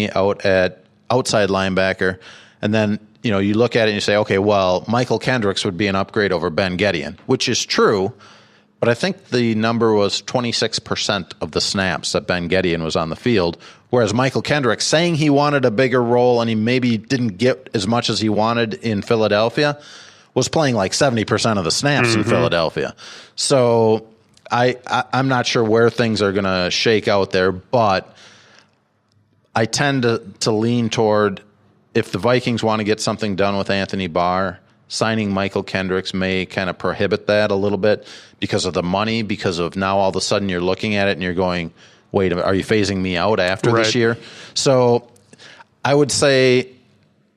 me out at outside linebacker. And then, you look at it and you say, okay, well, Michael Kendricks would be an upgrade over Ben Gedeon, which is true. But I think the number was 26% of the snaps that Ben Gedeon was on the field, whereas Michael Kendricks, saying he wanted a bigger role and he maybe didn't get as much as he wanted in Philadelphia, was playing like 70% of the snaps in Philadelphia. So I'm not sure where things are going to shake out there, but I tend to lean toward, if the Vikings want to get something done with Anthony Barr, signing Michael Kendricks may kind of prohibit that a little bit because of the money, because of now all of a sudden you're looking at it and you're going, wait a minute, are you phasing me out after this year? So I would say,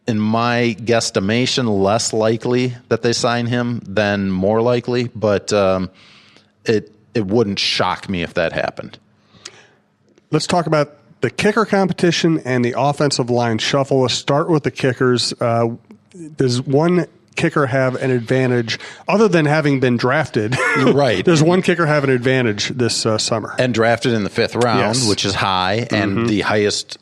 in my guesstimation, less likely that they sign him than more likely, but it wouldn't shock me if that happened. Let's talk about the kicker competition and the offensive line shuffle. Let's start with the kickers. Does one kicker have an advantage other than having been drafted? Right. Does one kicker have an advantage this summer? And drafted in the 5th round, which is high, and the highest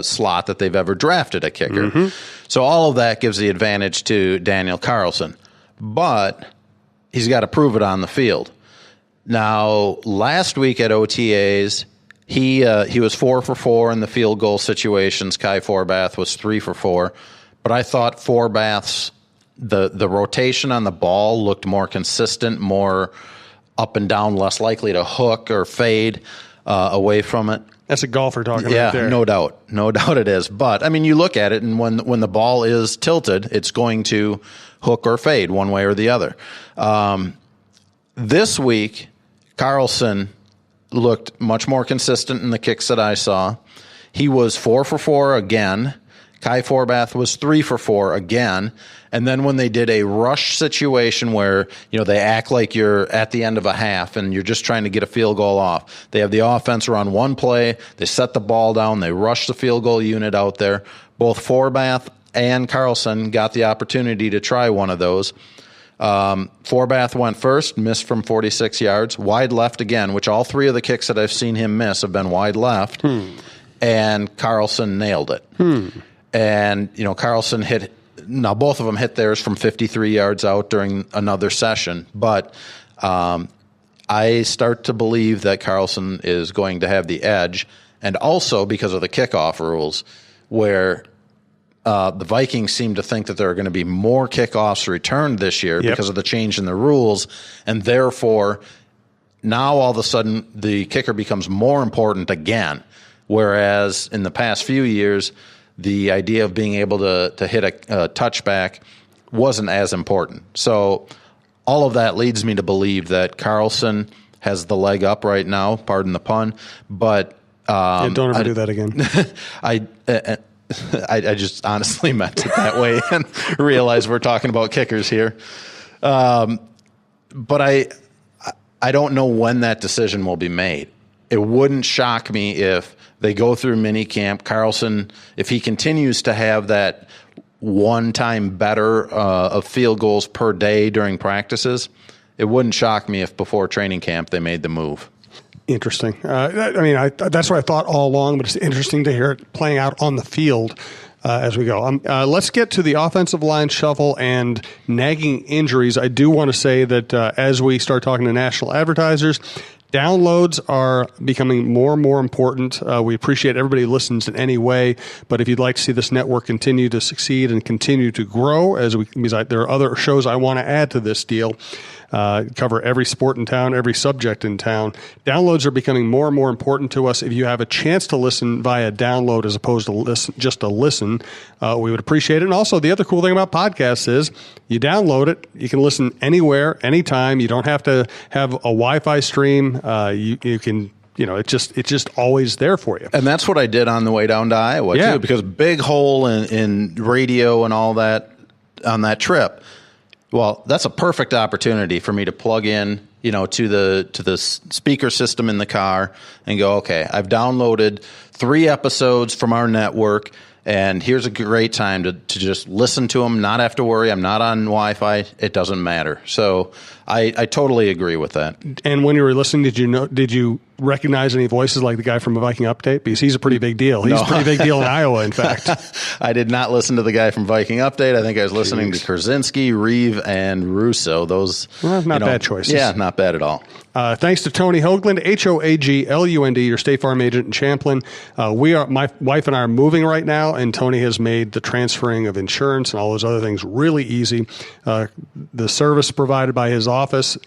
slot that they've ever drafted a kicker. So all of that gives the advantage to Daniel Carlson. But he's got to prove it on the field. Now, last week at OTAs, he was 4 for 4 in the field goal situations. Kai Forbath was 3 for 4. But I thought Forbath's the rotation on the ball looked more consistent, more up and down, less likely to hook or fade away from it. That's a golfer talking right there. Yeah, no doubt. No doubt it is. But, I mean, you look at it, and when the ball is tilted, it's going to hook or fade one way or the other. This week, Carlson looked much more consistent in the kicks that I saw. He was 4 for 4 again. Kai Forbath was 3 for 4 again. And then when they did a rush situation where, they act like you're at the end of a half and you're just trying to get a field goal off, they have the offense run one play, they set the ball down, they rush the field goal unit out there. Both Forbath and Carlson got the opportunity to try one of those. Forbath went first, missed from 46 yards, wide left again, which all 3 of the kicks that I've seen him miss have been wide left, and Carlson nailed it. And, Carlson hit. Now, both of them hit theirs from 53 yards out during another session, but I start to believe that Carlson is going to have the edge, and also because of the kickoff rules, where the Vikings seem to think that there are going to be more kickoffs returned this year because of the change in the rules, and therefore now all of a sudden the kicker becomes more important again, whereas in the past few years the idea of being able to hit a touchback wasn't as important. So all of that leads me to believe that Carlson has the leg up right now, pardon the pun, but don't ever do that again. I just honestly meant it that way and realized we're talking about kickers here. But I don't know when that decision will be made. It wouldn't shock me if they go through minicamp. Carlson, if he continues to have that one-time better of field goals per day during practices, it wouldn't shock me if before training camp they made the move. Interesting. That's what I thought all along, but it's interesting to hear it playing out on the field as we go. Let's get to the offensive line shuffle and nagging injuries. I do want to say that as we start talking to national advertisers, downloads are becoming more and more important. We appreciate everybody who listens in any way, but if you'd like to see this network continue to succeed and continue to grow, there are other shows I want to add to this deal, cover every sport in town, every subject in town. Downloads are becoming more and more important to us. If you have a chance to listen via download as opposed to listen, we would appreciate it. And also, the other cool thing about podcasts is you download it, you can listen anywhere, anytime. You don't have to have a Wi-Fi stream. You can, it's just always there for you. And that's what I did on the way down to Iowa too, because big hole in radio and all that on that trip. Well, that's a perfect opportunity for me to plug in, to the speaker system in the car and go, okay, I've downloaded 3 episodes from our network, and here's a great time to just listen to them, not have to worry. I'm not on Wi-Fi. It doesn't matter. So I totally agree with that. And when you were listening, did you recognize any voices like the guy from a Viking Update? Because he's a pretty big deal. He's a pretty big deal in Iowa, in fact. I did not listen to the guy from Viking Update. I think I was listening to Krasinski, Reeve, and Russo. Those not bad choices. Yeah, not bad at all. Thanks to Tony Hoaglund, Hoaglund, your State Farm agent in Champlin. My wife and I are moving right now, and Tony has made the transferring of insurance and all those other things really easy. The service provided by his office,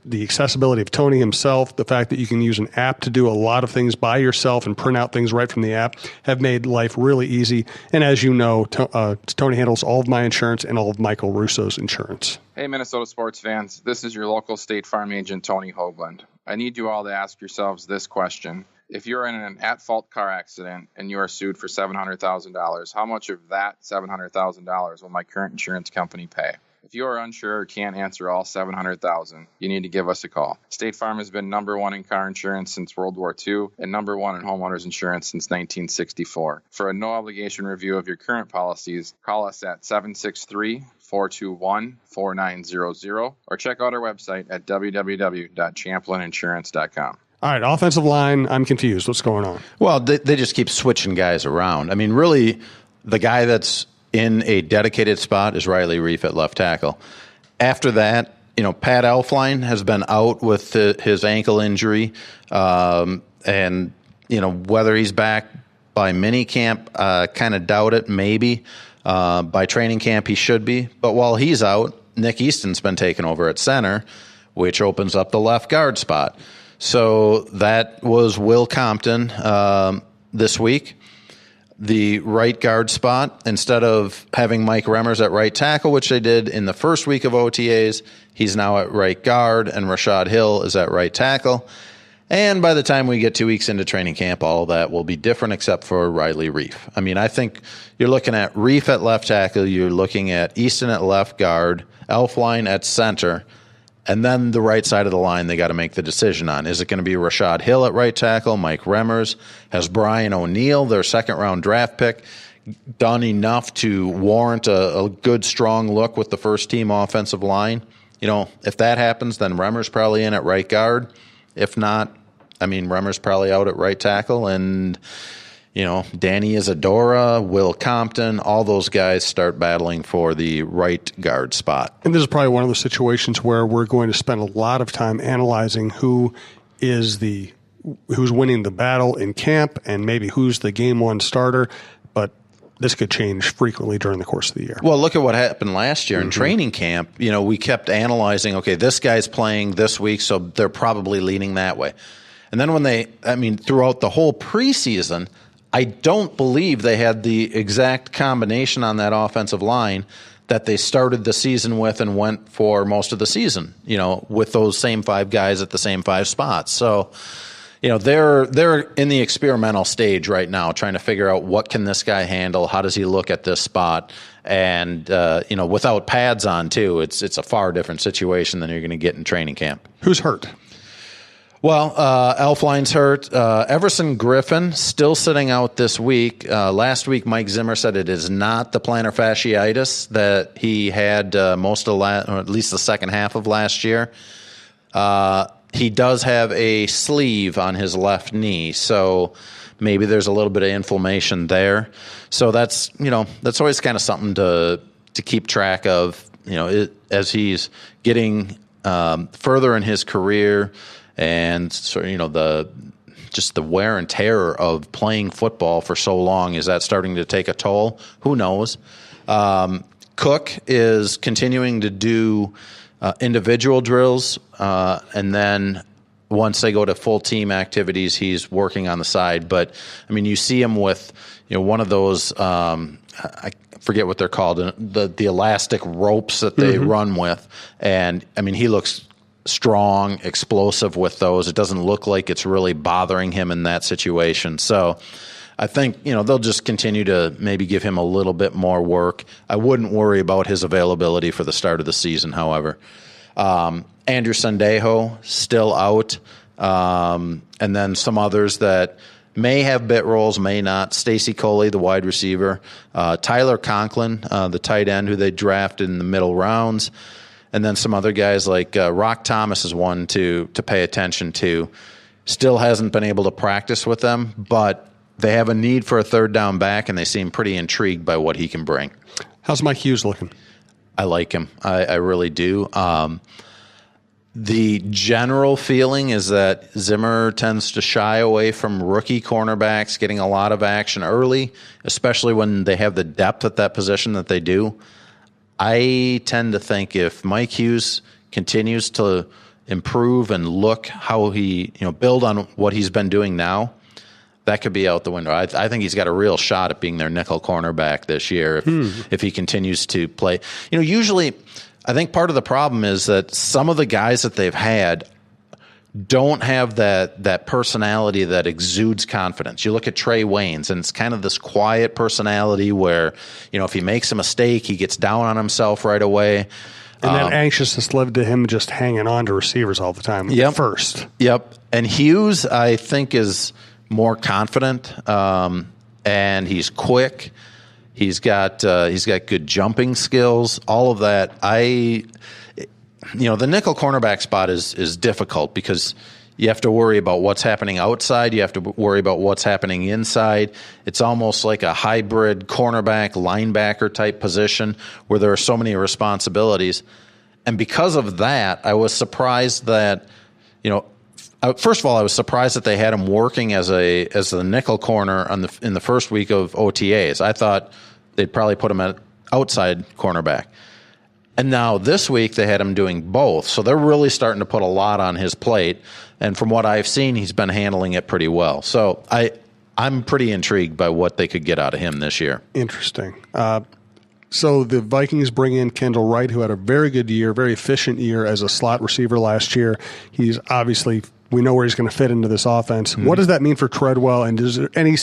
the accessibility of Tony himself, the fact that you can use an app to do a lot of things by yourself and print out things right from the app have made life really easy. And as you know, Tony handles all of my insurance and all of Michael Russo's insurance. Hey, Minnesota sports fans. This is your local State Farm agent, Tony Hoaglund. I need you all to ask yourselves this question. If you're in an at-fault car accident and you are sued for $700,000, how much of that $700,000 will my current insurance company pay? If you are unsure or can't answer all $700,000, you need to give us a call. State Farm has been number one in car insurance since World War II and number one in homeowners insurance since 1964. For a no-obligation review of your current policies, call us at 763-421-4900 or check out our website at www.champlininsurance.com. All right, offensive line, I'm confused. What's going on? Well, they just keep switching guys around. I mean, really, the guy that's in a dedicated spot is Riley Reif at left tackle. After that, Pat Elflein has been out with his ankle injury, and whether he's back by mini camp, kind of doubt it. Maybe by training camp he should be. But while he's out, Nick Easton's been taken over at center, which opens up the left guard spot. So that was Will Compton this week. The right guard spot, instead of having Mike Remmers at right tackle, which they did in the first week of OTAs, he's now at right guard, and Rashad Hill is at right tackle. And by the time we get 2 weeks into training camp, all of that will be different except for Riley Reif. I mean, I think you're looking at Reif at left tackle, you're looking at Easton at left guard, Elflein at center, and then the right side of the line they got to make the decision on. Is it going to be Rashad Hill at right tackle, Mike Remmers? Has Brian O'Neill, their second-round draft pick, done enough to warrant a good, strong look with the first-team offensive line? If that happens, then Remmers probably in at right guard. If not, Remmers probably out at right tackle, and Danny Isadora, Will Compton, all those guys start battling for the right guard spot. And this is probably one of those situations where we're going to spend a lot of time analyzing who's winning the battle in camp and maybe who's the game one starter. But this could change frequently during the course of the year. Well, look at what happened last year in training camp. We kept analyzing, okay, this guy's playing this week, so they're probably leaning that way. And then throughout the whole preseason, I don't believe they had the exact combination on that offensive line that they started the season with and went for most of the season, with those same five guys at the same five spots. So, they're in the experimental stage right now, trying to figure out what can this guy handle, how does he look at this spot, and without pads on too, it's a far different situation than you're going to get in training camp. Who's hurt? Well, Elflein's hurt. Everson Griffin still sitting out this week. Last week, Mike Zimmer said it is not the plantar fasciitis that he had most of or at least the second half of last year. He does have a sleeve on his left knee, so maybe there's a little bit of inflammation there. So that's always kind of something to keep track of. As he's getting further in his career. And so, the wear and tear of playing football for so long, is that starting to take a toll? Who knows? Cook is continuing to do individual drills, and then once they go to full team activities, he's working on the side. But you see him with one of those I forget what they're called, the elastic ropes that they run with, and he looks strong, explosive with those. It doesn't look like it's really bothering him in that situation. So I think, they'll just continue to maybe give him a little bit more work. I wouldn't worry about his availability for the start of the season, however. Andrew Sandejo, still out. And then some others that may have bit roles, may not. Stacy Coley, the wide receiver. Tyler Conklin, the tight end who they drafted in the middle rounds. And then some other guys like Rock Thomas is one to pay attention to. Still hasn't been able to practice with them, but they have a need for a third down back, and they seem pretty intrigued by what he can bring. How's Mike Hughes looking? I like him. I really do. The general feeling is that Zimmer tends to shy away from rookie cornerbacks getting a lot of action early, especially when they have the depth at that position that they do. I tend to think if Mike Hughes continues to improve and look how he, build on what he's been doing now, that could be out the window. I think he's got a real shot at being their nickel cornerback this year if he continues to play. Usually I think part of the problem is that some of the guys that they've had don't have that personality that exudes confidence. You look at Trey Waynes, and it's kind of this quiet personality where, if he makes a mistake, he gets down on himself right away. And that anxiousness led to him just hanging on to receivers all the time first. Yep. And Hughes, I think, is more confident, and he's quick. He's got good jumping skills, all of that. The nickel cornerback spot is difficult because you have to worry about what's happening outside. You have to worry about what's happening inside. It's almost like a hybrid cornerback, linebacker type position where there are so many responsibilities. And because of that, I was surprised that, first of all, I was surprised that they had him working as the nickel corner in the first week of OTAs. I thought they'd probably put him at outside cornerback. And now this week they had him doing both. So they're really starting to put a lot on his plate. And from what I've seen, he's been handling it pretty well. So I'm pretty intrigued by what they could get out of him this year. Interesting. So the Vikings bring in Kendall Wright, who had a very good year, very efficient year as a slot receiver last year. He's obviously, we know where he's going to fit into this offense. Mm-hmm. What does that mean for Treadwell, and is there any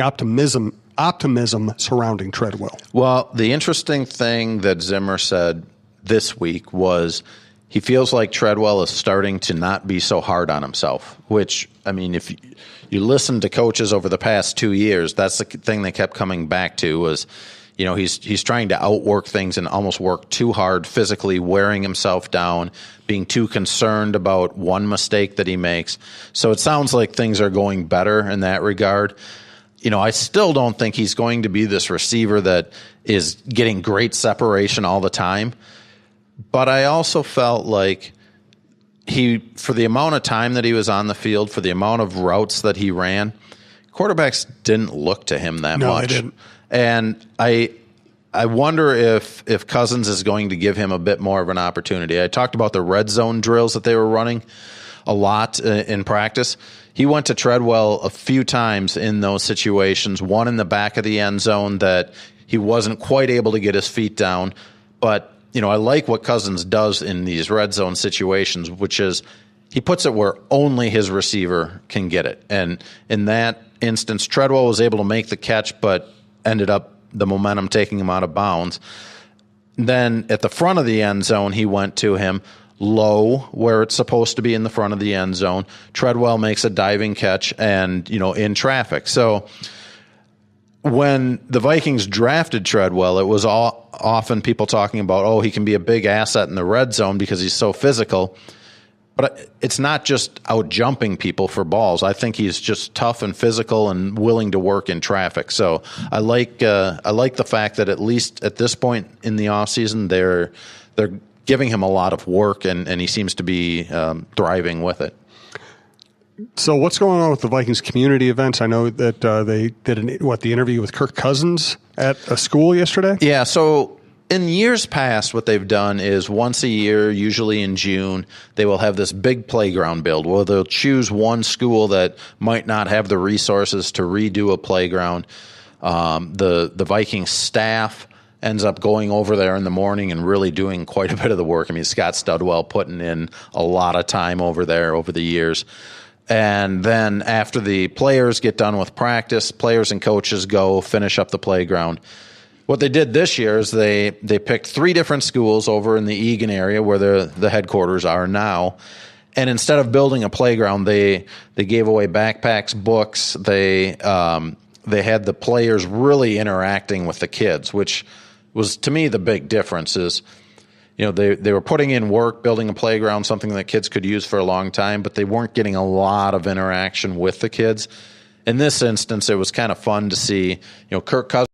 optimism surrounding Treadwell? Well, the interesting thing that Zimmer said this week was he feels like Treadwell is starting to not be so hard on himself, which, if you listen to coaches over the past 2 years, that's the thing they kept coming back to was, he's trying to outwork things and almost work too hard physically, wearing himself down, being too concerned about one mistake that he makes. So it sounds like things are going better in that regard. I still don't think he's going to be this receiver that is getting great separation all the time. But I also felt like for the amount of time that he was on the field, for the amount of routes that he ran, quarterbacks didn't look to him that much. No, they didn't. And I wonder if Cousins is going to give him a bit more of an opportunity. I talked about the red zone drills that they were running a lot in practice. He went to Treadwell a few times in those situations, one in the back of the end zone that he wasn't quite able to get his feet down. But, I like what Cousins does in these red zone situations, which is he puts it where only his receiver can get it. And in that instance, Treadwell was able to make the catch, but ended up the momentum taking him out of bounds. Then at the front of the end zone, he went to him low where it's supposed to be in the front of the end zone. Treadwell makes a diving catch and, in traffic. So when the Vikings drafted Treadwell, it was often people talking about, he can be a big asset in the red zone because he's so physical. But it's not just out jumping people for balls. I think he's just tough and physical and willing to work in traffic. So I like the fact that at least at this point in the offseason, they're giving him a lot of work, and he seems to be thriving with it. So what's going on with the Vikings community events? I know that they did the interview with Kirk Cousins at a school yesterday? Yeah, so in years past, what they've done is once a year, usually in June, they will have this big playground build where they'll choose one school that might not have the resources to redo a playground. The Vikings staff ends up going over there in the morning and really doing quite a bit of the work. Scott Studwell putting in a lot of time over there over the years. And then after the players get done with practice, players and coaches go finish up the playground. What they did this year is they picked 3 different schools over in the Eagan area where the headquarters are now. And instead of building a playground, they gave away backpacks, books. They had the players really interacting with the kids, which was, to me, the big difference is, they were putting in work, building a playground, something that kids could use for a long time, but they weren't getting a lot of interaction with the kids. In this instance, it was kind of fun to see, Kirk Cousins